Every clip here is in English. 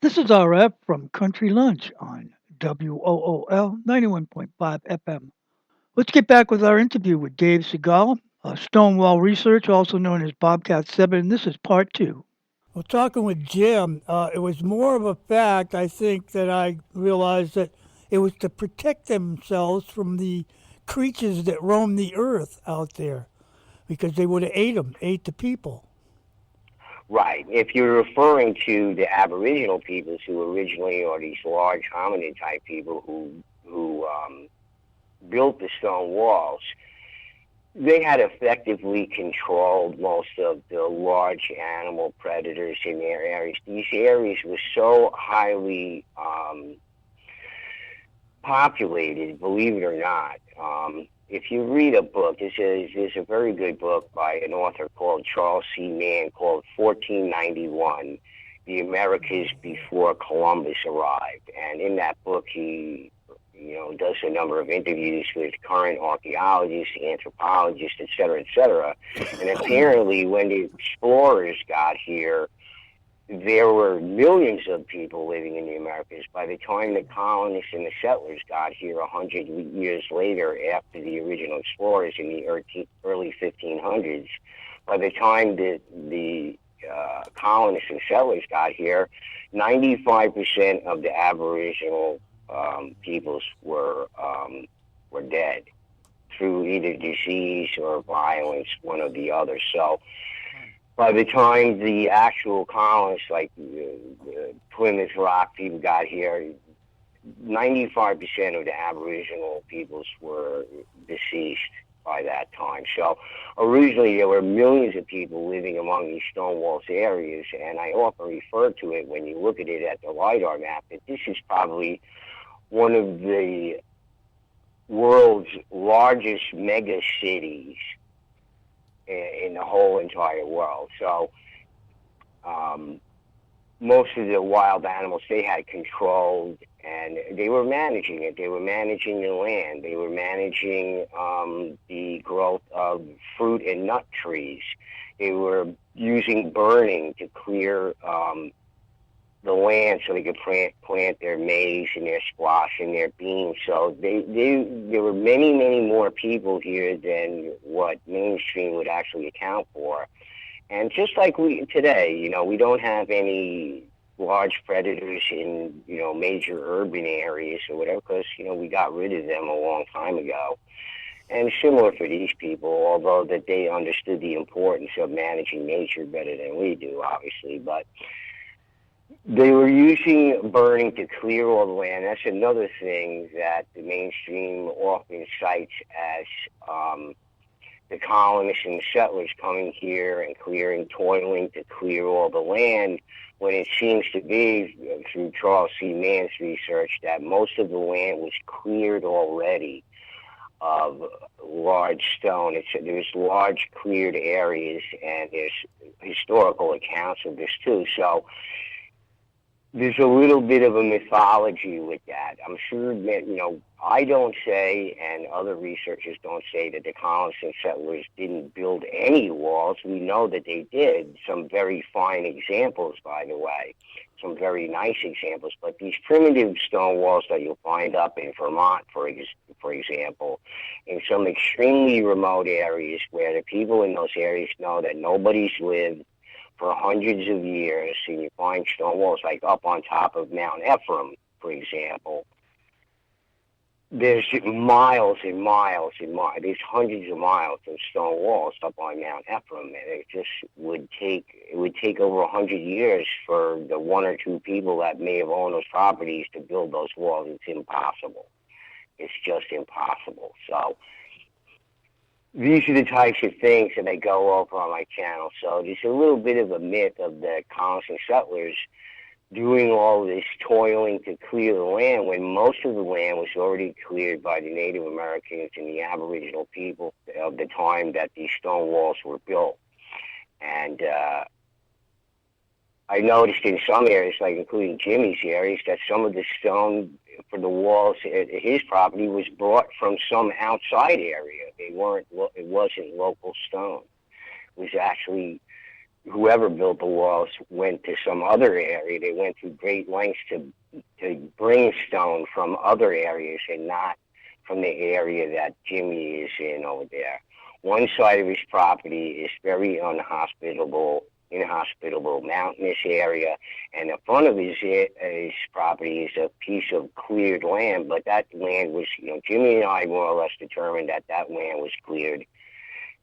This is RF from Country Lunch on WOOL 91.5 FM. Let's get back with our interview with Dave Segal, Stonewall Research, also known as Bobcat 7. This is part two. Well, talking with Jim, it was more of a fact, I think, that I realized that it was to protect themselves from the creatures that roam the earth out there because they would have ate the people. Right. If you're referring to the Aboriginal peoples who originally, or these large hominid type people who built the stone walls, they had effectively controlled most of the large animal predators in their areas. These areas were so highly populated, believe it or not. If you read a book, there's a very good book by an author called Charles C. Mann called 1491, The Americas Before Columbus Arrived. And in that book, he does a number of interviews with current archaeologists, anthropologists, et cetera, et cetera. And apparently when the explorers got here, there were millions of people living in the Americas. By the time the colonists and the settlers got here 100 years later, after the original explorers in the early 1500s, by the time the colonists and settlers got here, 95% of the Aboriginal peoples were dead through either disease or violence, one or the other. So by the time the actual colonists, like Plymouth Rock people, got here, 95% of the Aboriginal peoples were deceased by that time. So originally there were millions of people living among these stone walls areas, and I often refer to it when you look at it at the LiDAR map that this is probably one of the world's largest mega cities in the whole entire world. So most of the wild animals they had controlled, and they were managing it. They were managing the land. They were managing the growth of fruit and nut trees. They were using burning to clear the land so they could plant their maize and their squash and their beans. So there were many, many more people here than what mainstream would actually account for. And just like today, we don't have any large predators in, major urban areas or whatever, because, we got rid of them a long time ago. And similar for these people, although that they understood the importance of managing nature better than we do, obviously, but they were using burning to clear all the land. That's another thing that the mainstream often cites as the colonists and the settlers coming here and toiling to clear all the land, when it seems to be, through Charles C. Mann's research, that most of the land was cleared already of large stone. There's large cleared areas, and there's historical accounts of this too. So there's a little bit of a mythology with that. I'm sure that, I don't say, and other researchers don't say, that the colonists and settlers didn't build any walls. We know that they did. Some very fine examples, by the way, some very nice examples. But these primitive stone walls that you'll find up in Vermont, for example, in some extremely remote areas where the people in those areas know that nobody's lived for hundreds of years, and you find stone walls like up on top of Mount Ephraim, for example. There's miles and miles and miles. There's hundreds of miles of stone walls up on Mount Ephraim, and it just would take over 100 years for the one or two people that may have owned those properties to build those walls. It's impossible. It's just impossible. So these are the types of things that I go over on my channel. So there's a little bit of a myth of the colonists and settlers doing all this toiling to clear the land when most of the land was already cleared by the Native Americans and the Aboriginal people of the time that these stone walls were built. And I noticed in some areas, like including Jimmy's areas, that some of the stone for the walls at his property was brought from some outside area. It wasn't local stone. It was actually whoever built the walls went to some other area. They went to great lengths to bring stone from other areas and not from the area that Jimmy is in over there. One side of his property is very inhospitable, mountainous area, and the front of his property is a piece of cleared land. But that land was, Jimmy and I more or less determined that land was cleared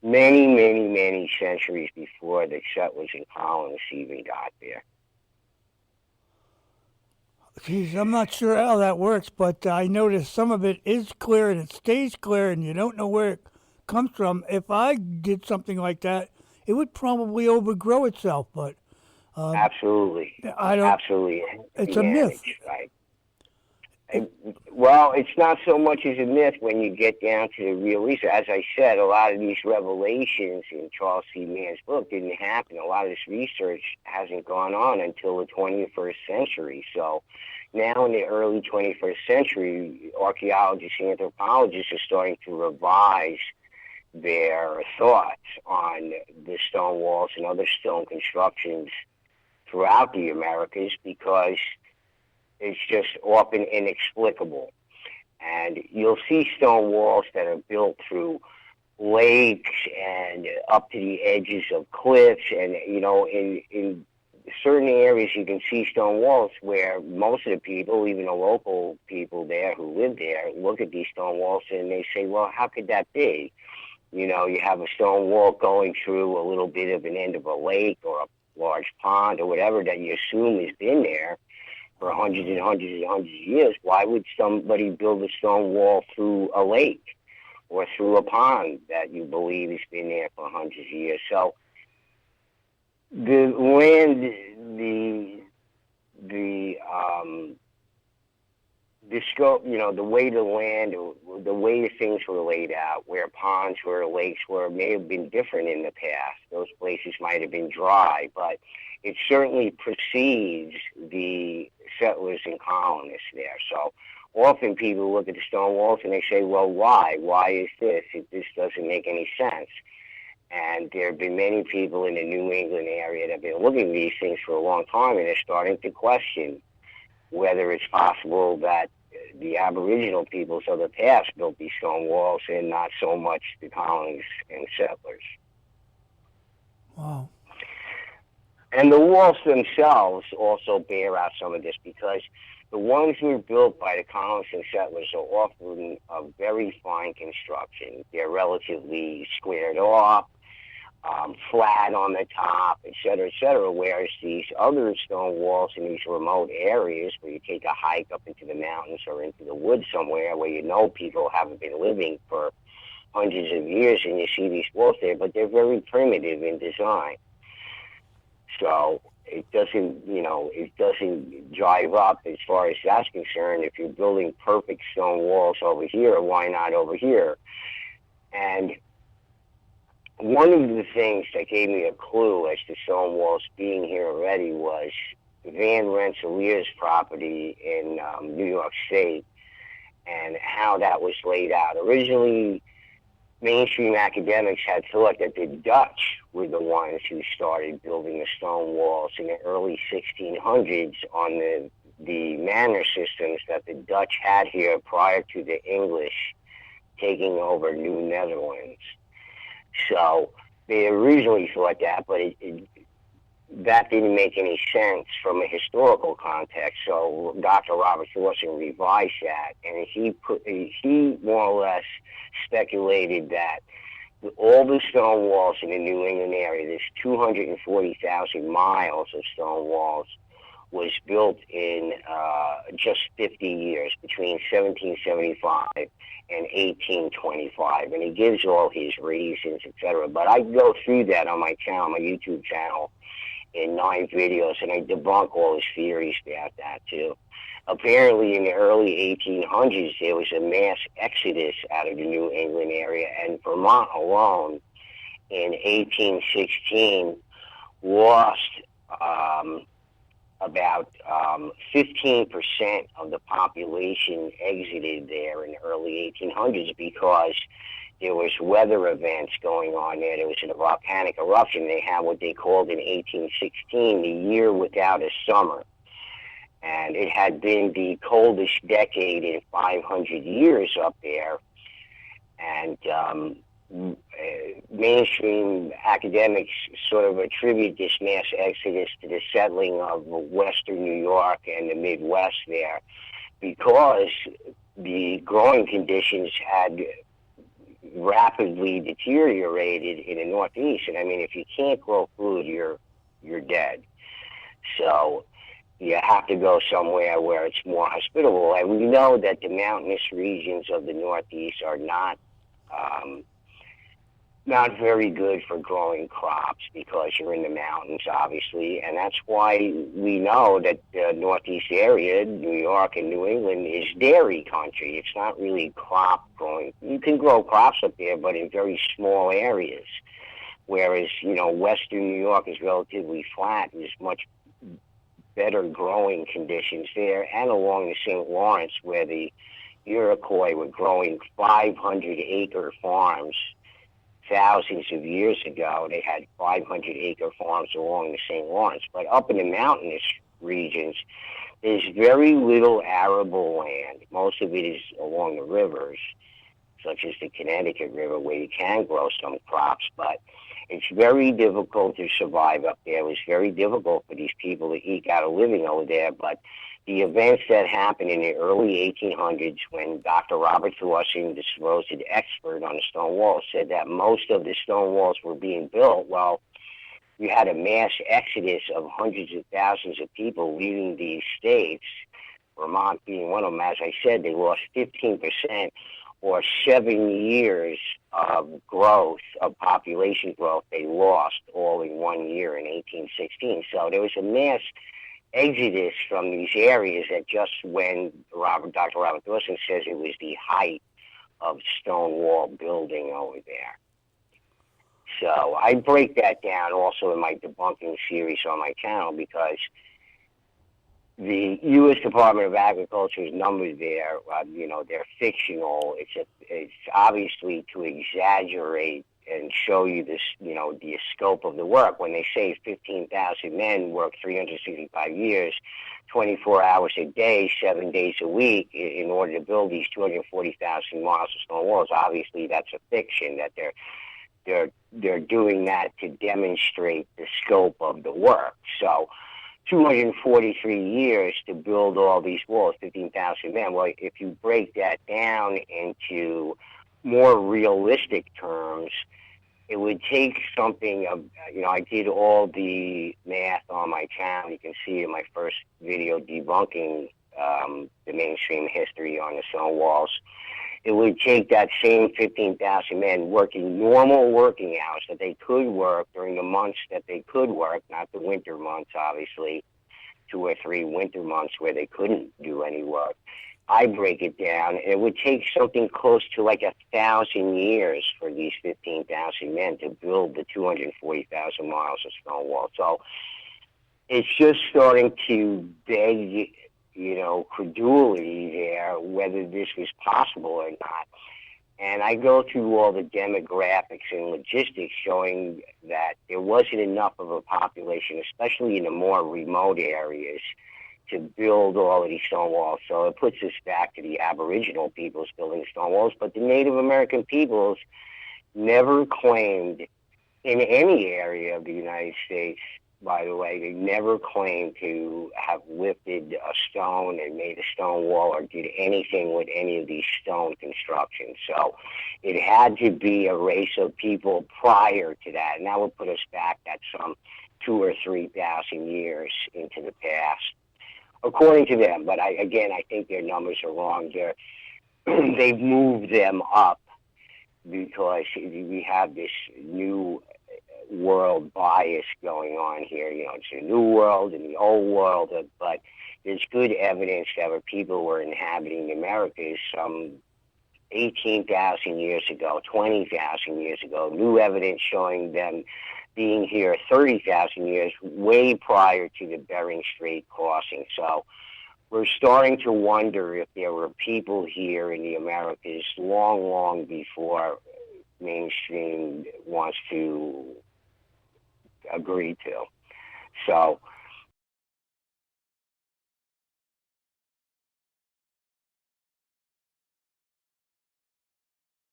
many, many, many centuries before the settlers and colonists even got there. Geez, I'm not sure how that works, but I noticed some of it is clear and it stays clear, and you don't know where it comes from. If I did something like that, it would probably overgrow itself. But absolutely, I don't. Absolutely, It's a myth, right? Well, it's not so much as a myth when you get down to the real research. As I said, a lot of these revelations in Charles C. Mann's book didn't happen. A lot of this research hasn't gone on until the 21st century. So now in the early 21st century, archaeologists and anthropologists are starting to revise their thoughts on the stone walls and other stone constructions throughout the Americas, because it's just often inexplicable. And you'll see stone walls that are built through lakes and up to the edges of cliffs. And, in certain areas you can see stone walls where most of the people, even the local people there who live there, look at these stone walls and they say, well, how could that be? You have a stone wall going through a little bit of an end of a lake or a large pond or whatever that you assume has been there for hundreds and hundreds and hundreds of years. Why would somebody build a stone wall through a lake or through a pond that you believe has been there for hundreds of years? So the land, the scope, the way the land, the way the things were laid out, where ponds were, lakes were, may have been different in the past. Those places might have been dry, but it certainly precedes the settlers and colonists there. So often people look at the stone walls and they say, well, why? Why is this? This doesn't make any sense. And there have been many people in the New England area that have been looking at these things for a long time, and they're starting to question whether it's possible that the Aboriginal peoples of the past built these stone walls and not so much the colonists and settlers. Wow. And the walls themselves also bear out some of this, because the ones that were built by the colonists and settlers are often of very fine construction. They're relatively squared off, flat on the top, et cetera, whereas these other stone walls in these remote areas where you take a hike up into the mountains or into the woods somewhere where people haven't been living for hundreds of years, and you see these walls there, but they're very primitive in design. So it doesn't drive up as far as that's concerned. If you're building perfect stone walls over here, why not over here? And one of the things that gave me a clue as to stone walls being here already was Van Rensselaer's property in New York State and how that was laid out. Originally, mainstream academics had thought that the Dutch were the ones who started building the stone walls in the early 1600s on the manor systems that the Dutch had here prior to the English taking over New Netherlands. So they originally thought that, but that didn't make any sense from a historical context. So Dr. Robert Thorson revised that, and he more or less speculated that all the stone walls in the New England area, this 240,000 miles of stone walls, was built in just 50 years, between 1775 and 1825. And he gives all his reasons, etc. But I go through that on my channel, my YouTube channel, in 9 videos, and I debunk all his theories about that too. Apparently in the early 1800s, there was a mass exodus out of the New England area, and Vermont alone in 1816 lost about 15% of the population exited there in the early 1800s because there was weather events going on there. There was a volcanic eruption. They had what they called in 1816 the year without a summer. And it had been the coldest decade in 500 years up there. And mainstream academics sort of attribute this mass exodus to the settling of western New York and the Midwest there because the growing conditions had rapidly deteriorated in the Northeast. And I mean, if you can't grow food, you're dead. So you have to go somewhere where it's more hospitable. And we know that the mountainous regions of the Northeast are not very good for growing crops because you're in the mountains, obviously. And that's why we know that the Northeast area, New York and New England, is dairy country. It's not really crop growing. You can grow crops up there, but in very small areas. Whereas, Western New York is relatively flat. There's much better growing conditions there, and along the St. Lawrence, where the Iroquois were growing 500-acre farms thousands of years ago. They had 500-acre farms along the St. Lawrence. But up in the mountainous regions, there's very little arable land. Most of it is along the rivers, such as the Connecticut River, where you can grow some crops, but it's very difficult to survive up there. It was very difficult for these people to eke out a living over there. But the events that happened in the early 1800s, when Dr. Robert Thorson, the supposed expert on the stone walls, said that most of the stone walls were being built, well, you had a mass exodus of hundreds of thousands of people leaving these states, Vermont being one of them. As I said, they lost 15%. Or 7 years of growth, of population growth, they lost all in 1 year in 1816. So there was a mass exodus from these areas that just when Dr. Robert Thorson says it was the height of stone wall building over there. So I break that down also in my debunking series on my channel because the U.S. Department of Agriculture's numbers there, they're fictional. It's obviously to exaggerate and show you this, the scope of the work. When they say 15,000 men work 365 years, 24 hours a day, 7 days a week, in order to build these 240,000 miles of stone walls, obviously that's a fiction. That they're doing that to demonstrate the scope of the work. So 243 years to build all these walls, 15,000 men. Well, if you break that down into more realistic terms, it would take something of, I did all the math on my channel. You can see in my first video debunking the mainstream history on the stone walls. It would take that same 15,000 men working normal working hours that they could work during the months that they could work, not the winter months, obviously, 2 or 3 winter months where they couldn't do any work. I break it down. It would take something close to like 1,000 years for these 15,000 men to build the 240,000 miles of stone wall. So it's just starting to beg credulity there, whether this was possible or not. And I go through all the demographics and logistics showing that there wasn't enough of a population, especially in the more remote areas, to build all of these stone walls. So it puts us back to the Aboriginal peoples building stone walls. But the Native American peoples never claimed in any area of the United States, by the way, they never claimed to have lifted a stone and made a stone wall or did anything with any of these stone constructions. So it had to be a race of people prior to that. And that would put us back at some 2,000 or 3,000 years into the past, according to them. But I think their numbers are wrong. They've moved them up because we have this new world bias going on here. It's a new world and the old world, but there's good evidence that where people were inhabiting the Americas some 18,000 years ago, 20,000 years ago, new evidence showing them being here 30,000 years, way prior to the Bering Strait crossing. So we're starting to wonder if there were people here in the Americas long, long before mainstream wants to agree to. So